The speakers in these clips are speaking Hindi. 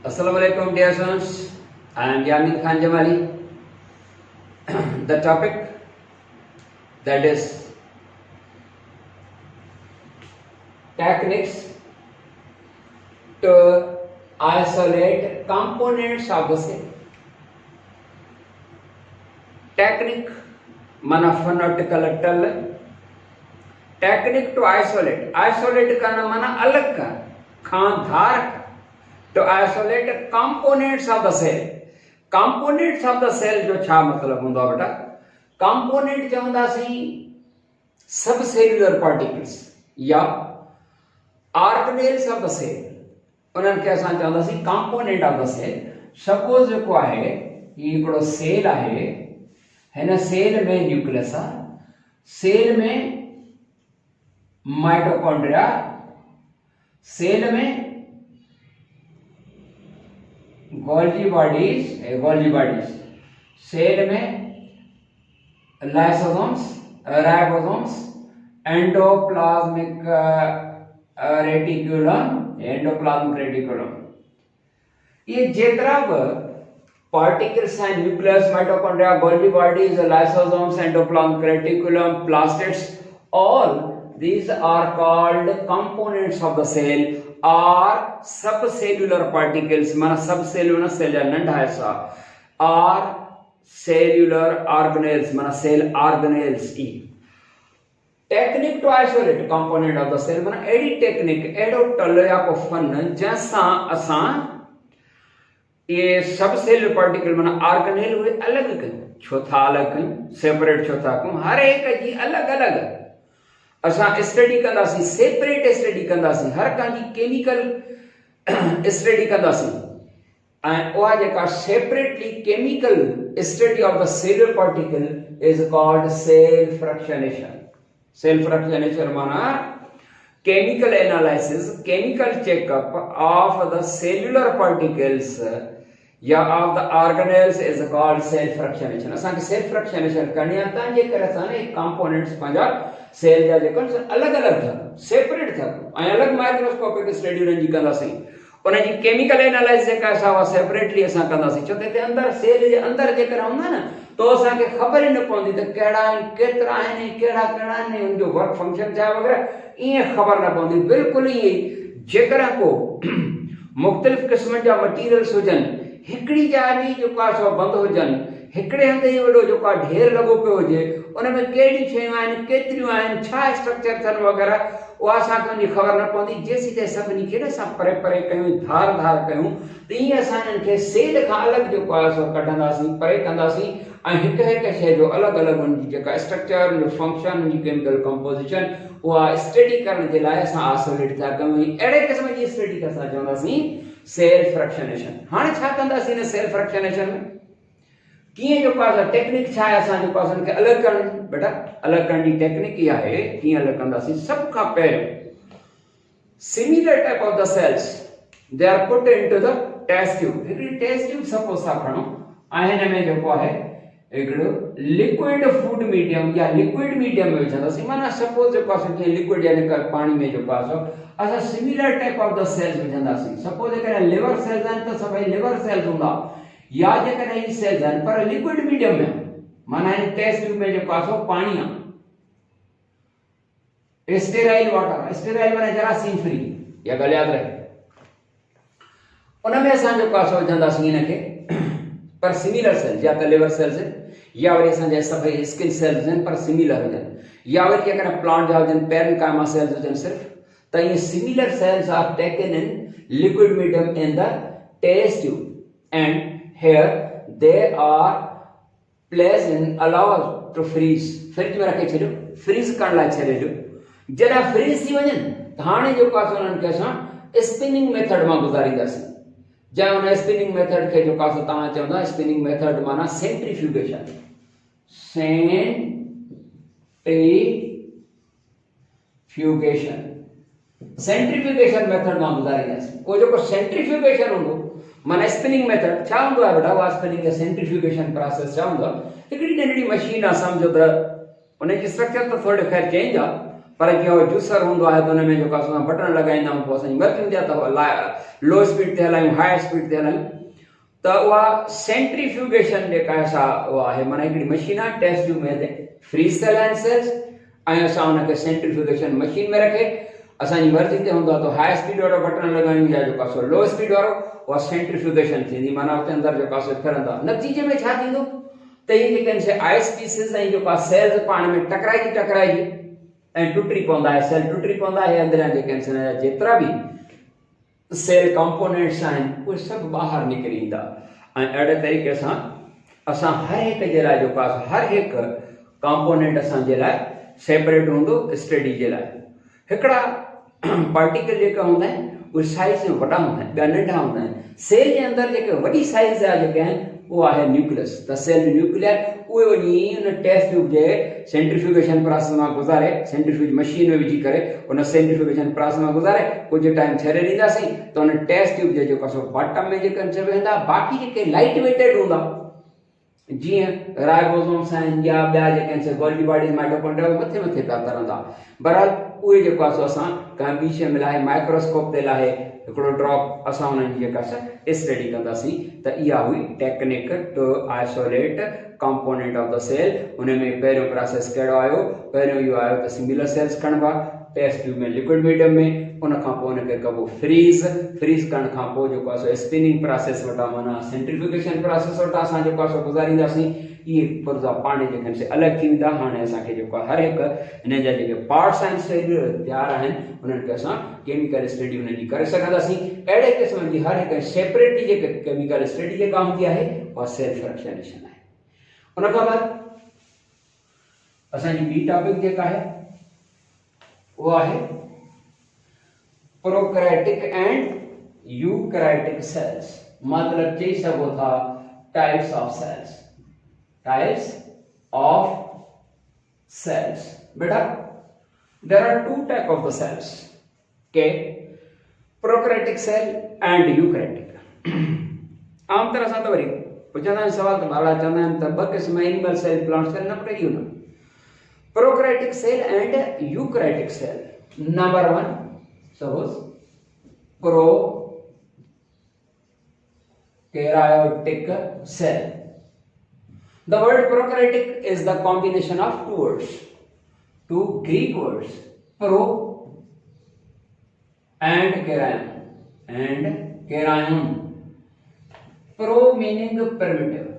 Assalamualaikum dear students, I am Yamin Khan Jamali. The topic that is techniques to isolate components of the cell. Technique mana phonetical term. Technique to isolate करना mana अलग का खानदार to isolate components of the cell. Components of the cell जो छा मतलब हुंदा बेटा component चवंदासीं subcellular particles या organelles of the cell उन्हनि खे असां चवंदासीं component of the cell. Suppose जेको आहे ही हिकिड़ो सेल आहे, हिन सेल में न्यूक्लियस आहे, सेल में माइटोकॉन्ड्रिया, सेल में गोल्गी बॉडीज, सेल में लाइसोसोम्स, राइबोसोम्स, एंडोप्लाज्मिक रेटिकुलम, ये जेतरा भी पार्टिकल्स हैं, nucleus, mitochondria, Golgi bodies, lysosomes, endoplasmic reticulum, plastids, all these are called components of the cell or subcellular particles. माना subcellular cell या नंढा हिस्सा or cellular organelles माना cell organelles. Technique to isolate component of the cell माना एडी टेक्निक एडो टल या को फन जैसा असां ये सबसेलुलर पार्टिकल माना ऑर्गेनेल हुए अलग कयूं, छो था अलग कयूं, सेपरेट छो था कयूं, हर एक जी अलग अलग असां स्टडी कंदासीं, सेपरेट स्टडी कंदासीं, हर कंहिंजी केमिकल स्टडी कंदासीं ऐं उहा जेका separately chemical study of the cellular particle is called cell fractionation. Cell fractionation माना chemical analysis, chemical checkup of the cellular particles या of the organelles is called cell fractionation. असां खे सेल फ्रैक्शनेशन करणी आहे त जे करे असां ने कंपोनेंट्स पंहिंजा सेल जा जेको अलग अलग था, सेपरेट था ऐं अलग माइक्रोस्कोपिक स्टडी उन्हनि जी कंदासीं. उन जी केमिकल एनालाइसिस जेका असां सेपरेटली असां कंदासीं, छो त हिते अंदर सेल जे अंदर जेकर हूंदा न तो असां खे ख़बर ई न पवंदी त कहिड़ा आहिनि, केतिरा आहिनि, कहिड़ा आहिनि, उन जो वर्क फंक्शन छा आहे वग़ैरह, ईअं ख़बर न पवंदी. बिल्कुलु ईअं ई जेकर को मुख़्तलिफ़ क़िस्मनि जा मटीरियल्स हुजनि, हिकिड़ी जाइ में जेको आहे सो बंदि हुजनि, हिकिड़े हंधि ई वॾो जेको आहे ढेर लॻो पियो हुजे, उन में कहिड़ियूं शयूं आहिनि, केतिरियूं आहिनि, छा स्ट्रक्चर अथनि वग़ैरह, उहा असांखे उनजी ख़बर न पवंदी. जेसीं ताईं सभिनी खे न असां परे परे कयूं, धार कयूं, त ईअं असां इन्हनि खे सेल खां अलॻि जेको आहे सो कढंदासीं, परे कंदासीं ऐं हिकु हिकु शइ जो अलॻि अलॻि उनजी जेका स्ट्रक्चर, उनजो फंक्शन, उनजी केमिकल कंपोजिशन उहा स्टडी करण जे लाइ असां आइसोलेट था कयूं. अहिड़े क़िस्म जी स्टडी खे असां चवंदासीं सेल फ्रैक्शनेशन. हाणे छा कंदासीं हिन सेल फ्रैक्शनेशन में, कीअं जेको आहे टेक्निक छा आहे, असां जेको आहे उनखे अलॻि करण, बेटा अलॻि करण जी टेक्निक इहा आहे. कीअं अलॻि कंदासीं? सभ खां पहिरियों similar type of the cells they are put into the test tube. हिकिड़ी टेस्ट ट्यूब सपोज था खणो ऐं हिन में जेको आहे हिकिड़ो लिक्विड फूड मीडियम या लिक्विड मीडियम में विझंदासीं. माना सपोज जेको आहे जीअं लिक्विड यानी पाणी में जेको आहे सो असां similar type of the cells विझंदासीं. सपोज जेकर लिवर सेल्स आहिनि त सभई लिवर सेल्स हूंदा, या जेकर ही सेल्स आहिनि पर लिक्विड मीडियम में, माना हिन टेस्ट ट्यूब में जेको आहे सो पाणी आहे, स्टेराइल वाटर, स्टेराइल माना जरासीम फ्री, या ॻाल्हि यादि रहे. उन में असां जेको आहे सो विझंदासीं हिनखे पर सिमिलर सेल्स, या त लिवर सेल्स या वरी असांजा सभई स्किन सेल्स आहिनि पर सिमिलर हुजनि, या वरी जेकर प्लांट जा हुजनि पेरेन्काइमा सेल्स हुजनि सिर्फ़, त इहे similar cells are taken in liquid medium in the test tube and here they are placed in allow to freeze. Fridge में रखे छॾियो, फ्रीज करण लाइ छॾे ॾियो. जॾहिं फ्रीज थी वञनि त हाणे जेको आहे उन्हनि खे असां स्पिनिंग मेथड मां गुज़ारींदासीं. जंहिं उन स्पिनिंग मेथड खे जेको आहे तव्हां चवंदा स्पिनिंग मेथड माना सेंट्रीफ्यूगेशन. सेंट्रीफ्यूगेशन मेथड मां गुज़ारींदासीं. उहो जेको सेंट्रीफ्यूगेशन हूंदो माना स्पिनिंग मेथड छा हूंदो आहे बेटा, उहा स्पिनिंग सेंट्रीफ्यूगेशन प्रोसेस छा हूंदो आहे, हिकिड़ी नंढड़ी मशीन आहे, सम्झो त उनजी स्ट्रक्चर त थोरो ख़ैर चेंज आहे पर जो जूसर होंगे है तो उनमें जो असां बटन लगाईंदा आहियूं पोइ असांजी मर्ज़ी हूंदी आहे त लो स्पीड ते हलायूं हाई स्पीड ते हलायूं त उहा सेंट्रीफ्यूगेशन जेका उहा आहे माना हिकिड़ी मशीन आहे टेस्ट ट्यूब में फ्रीज़ थियल आहिनि सेल्स ऐं असां हुनखे सेंट्रीफ्यूगेशन मशीन में रखे असांजी मर्ज़ी ते हूंदो आहे तो हाई स्पीड वारो बटन लगायूं या जेको आहे लो स्पीड वारो उहा सेंट्रीफ्यूगेशन थींदी माना हुते अंदरि जेको आहे फिरंदा नतीजे में छा थींदो त इहे जेके आहिनि आइस पीसिस ऐं जेको आहे सेल्स पाण में टकराइजी ऐं टुटी पवंदा आहे सेल टुटी पवंदा आहे अंदरियां जेके आहिनि जेतिरा बि सेल कंपोनेंट्स आहिनि उहे सभु ॿाहिरि निकिरी ईंदा ऐं अहिड़े तरीक़े सां असां हर हिक जे लाइ जेको आहे हर हिकु कंपोनेंट असांजे लाइ सेपरेट हूंदो स्टडी जे लाइ हिकिड़ा पार्टिकल जेका हूंदा आहिनि उहे साइज़ में वॾा हूंदा आहिनि ॿिया नंढा हूंदा आहिनि सेल जे अंदरि जेके वॾी साइज़ जा जेके आहिनि वो आहे न्यूक्लियस त सेल न्यूक्लियर उहे वञी उन टेस्ट ट्यूब जे सेंट्रीफ्यूगेशन प्रोसेस में गुज़ारे सेंट्रीफ्यूज मशीन में विझी करे उन सेंट्रीफ्यूगेशन प्रोसेस में गुज़ारे कुछ टाइम छॾे ॾींदासीं त उन टेस्ट ट्यूब जे जेको सो बॉटम में जेके सभु वेंदा बाक़ी जेके लाइट वेटेड हूंदा जीअं राइबोसोम्स आहिनि या ॿिया जेके आहिनि गोल्गी बॉडीज़ माइटोकॉन्ड्रिया मथे मथे पिया तरंदा बहरहाल उहे जेको आहे असां कंहिं ॿी शइ में लाहे माइक्रोस्कोप ते लाहे हिकिड़ो ड्रॉप असां उन्हनि जी जेका स्टडी कंदासीं त इहा हुई technique to isolate component of the cell उन में पहिरियों प्रोसेस कहिड़ो आयो पहिरियों इहो आयो त सिंगुलर सेल्स खणबा टेस्ट ट्यूब में लिक्विड मीडियम में उन खां पोइ उनखे कबो फ्रीज़ करण खां पोइ जेको आहे स्पिनिंग प्रोसेस वटां माना सेंट्रीफ्यूगेशन प्रोसेस वटां असां जेको आहे गुज़ारींदासीं इहे पुर्जा पाण जेके आहिनि अलॻि थी वेंदा हाणे असांखे जेको आहे हर हिकु हिन जा जेके पार्ट्स आहिनि शरीर तयारु आहिनि उन्हनि खे असां केमिकल स्टडी उन्हनि जी करे सघंदासीं अहिड़े क़िस्म जी हर हिकु सेपरेटली जेके केमिकल स्टडी जेका हूंदी आहे उहा सेल्फ फ्रैक्शनेशन आहे उन खां बाद असांजी ॿी टॉपिक जेका आहे उहा आहे प्रोकैरियोटिक एंड यूकैरियोटिक सेल्स मतलब चई सघो था टाइप्स ऑफ सेल्स बेटा there are two type of the cells okay prokaryotic cell and eukaryotic आम तरह सां त वरी पुछंदा आहिनि सवाल त बाला चवंदा आहिनि त ॿ क़िस्म एनिमल सेल प्लांट सेल न पढ़ी न prokaryotic cell and eukaryotic cell number 1 suppose prokaryotic cell the word prokaryotic is the combination of two Greek words pro and karyon pro meaning primitive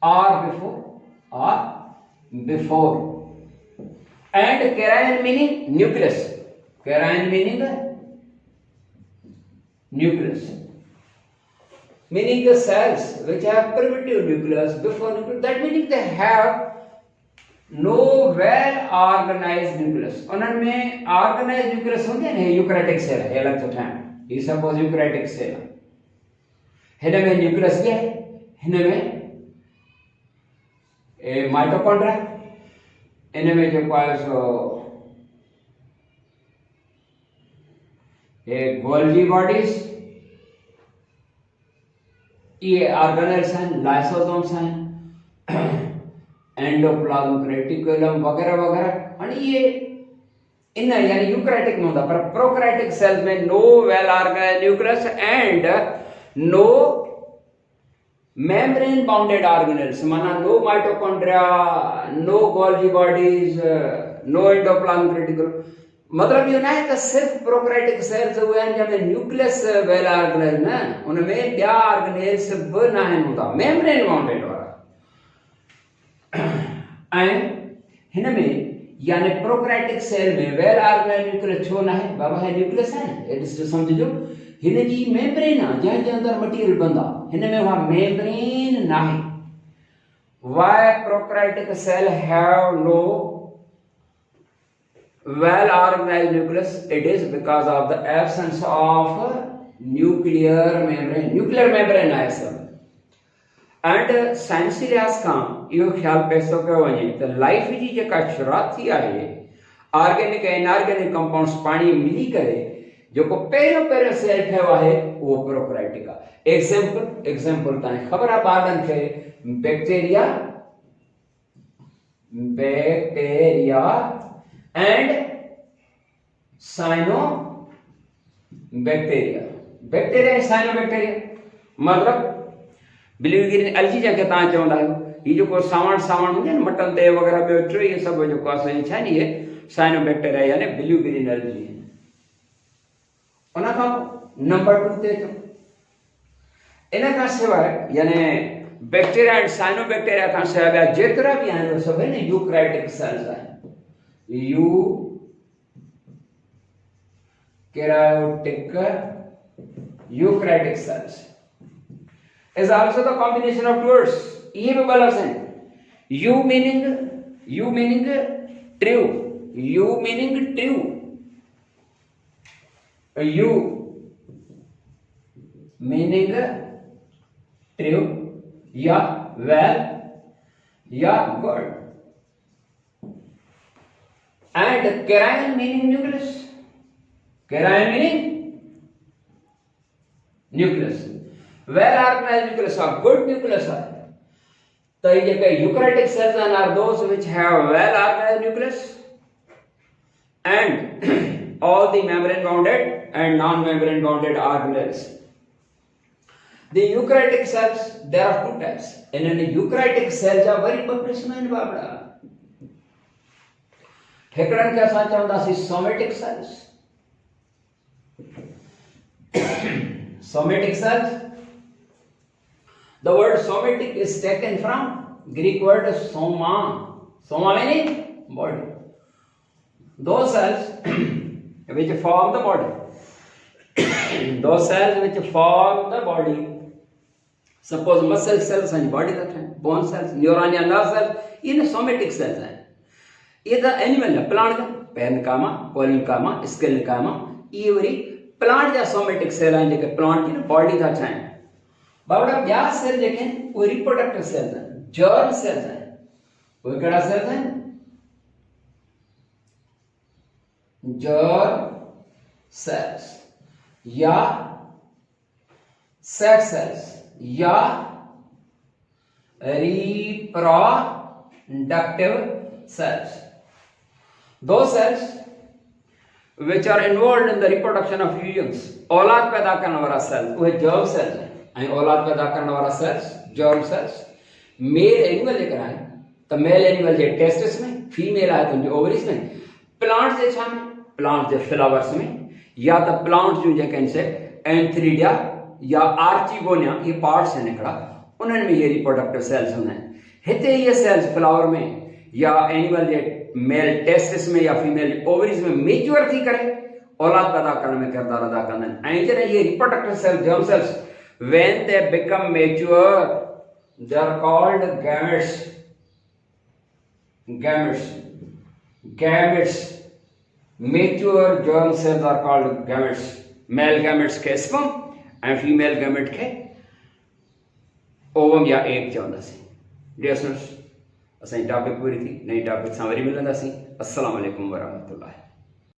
or before and karyon meaning nucleus meaning the cells which have primitive nucleus before nucleus that meaning they have no well organized nucleus उन्हनि में organized nucleus होंगे ना यूकैरियोटिक सेल है अलग तो ठाम ये सपोज यूकैरियोटिक सेल हिन में न्यूक्लियस क्या है हिन में माइटोकॉन्ड्रिया इन में जो है सो गोल्गी बॉडीज ये ऑर्गेनेल्स हैं लाइसोसोम्स हैं एंडोप्लाज्मिक रेटिकुलम वगैरह वगैरह और ये इन यानी यूकैरियोटिक में होता पर प्रोकैरियोटिक सेल्स में no well organized nucleus and no membrane bounded organelles माना no mitochondria no Golgi bodies no endoplasmic reticulum मतलब ये ना है कि सिर्फ प्रोकैरियोटिक सेल्स हुए हैं जब न्यूक्लियस वेल ऑर्गेनाइज्ड ना उनमें ॿिया ऑर्गेनेल्स बि न आहिनि हूंदा मेम्ब्रेन बाउंडेड वारा ऐं हिन में यानी प्रोकैरियोटिक सेल में वेल ऑर्गेनाइज्ड न्यूक्लियस छो न आहे बाबा है न्यूक्लियस है न ॾिस समझो हिन जी मेम्ब्रेन आहे जंहिंजे अंदरि मटीरियल बंद आहे हिन में उहा मेम्ब्रेन न आहे why prokaryotic cell have no well organized nucleus it is because of the absence of nuclear membrane है सब and साइंसी लिहाज खां इहो ख्याल पेशो कयो वञे त लाइफ जी जेका शुरूआत थी आहे ऑर्गेनिक ऐं इनऑर्गेनिक कंपाउंड्स पाणी मिली करे जेको पहिरियों सेल ठहियो आहे उहो प्रोकैरियोटिक आहे एग्जांपल तव्हांखे ख़बर आहे ॿारनि खे bacteria bacteria and cyanobacteria. Bacteria and cyanobacteria मतलब बिलीव अलग चीज़ खे तव्हां चवंदा आहियो ये जो को सावण हूंदी आहे न मटन ते वग़ैरह ॿियो टियों ये सभु जेको आहे छा आहिनि इहे साइनो बैक्टीरिया यानी बिलीव ग्रीन एल्गी। उन खां नंबर 2 ते अचूं। इन खां सवाइ यानी बैक्टीरिया एंड साइनो बैक्टीरिया खां सवाइ ॿिया जेतिरा बि आहिनि उहे सभु आहिनि यूकैरियोटिक सेल्स आहिनि। Eukaryotic cells is also the combination of two words। ये भी ॿ लफ़्ज़ आहिनि। Eu meaning true, eu meaning true, eu meaning true या वेल या good and karyon meaning nucleus, karyon meaning nucleus, well organized nucleus or good nucleus are। So eukaryotic cells are those which have well organized nucleus and all the membrane bounded and non-membrane bounded organelles। The eukaryotic cells, there are two types, and the eukaryotic cells are very baptismal babda। हिकड़न के असां चवंदासीं somatic cells। somatic cells, the word somatic is taken from Greek word soma, soma meaning body। Those cells which form the body, those cells which form the body, suppose muscle cells and body that है, bone cells, neuron या nerve cells, ये somatic cells हैं। ये the animal है, plant का parenchyma, parenchyma, sclerenchyma, ये वही plant या somatic cell हैं जो plant की body का हैं। बावड़ा ब्या सेल देखें वो रिप्रोडक्टिव सेल्स हैं, जर्म सेल्स हैं। वो क्या सेल्स हैं? जर्म सेल्स या सेक्स सेल्स या reproductive cells. Those cells which are involved in the reproduction of youngs, औलाद पैदा करने वाला सेल्स वो जर्म सेल्स हैं। औलाद पैदा करने वाला cells germ cells. Male animal लेकर आए तो मेल एनिमल जे टेस्टिस में, फीमेल आए तो उनके ओवरीज में, प्लांट्स जे छा में, प्लांट्स जे फ्लावर्स में या तो प्लांट्स जो जेके इनसे एंथ्रीडिया या आर्चिगोनिया ये पार्ट्स हैं निकड़ा उन्हनि में ये रिप्रोडक्टिव सेल्स हूंदा आहिनि। हिते ये सेल्स फ्लावर में या एनिमल जे मेल टेस्टिस में या फीमेल ओवरीज में मेच्योर थी करे औलाद पैदा करने में किरदार अदा कंदा आहिनि। ऐं जॾहिं ये reproductive cells germ sales when they become mature they are called gametes। Mature germ cells are called gametes। male gametes के sperm and female gamete के ovum या egg चवंदासीं। डियर स्टूडेंट्स असांजी टॉपिक पूरी थी, नई टॉपिक सां वरी मिलंदासीं। अस्सलाम वालेकुम वरहमतुल्लाह।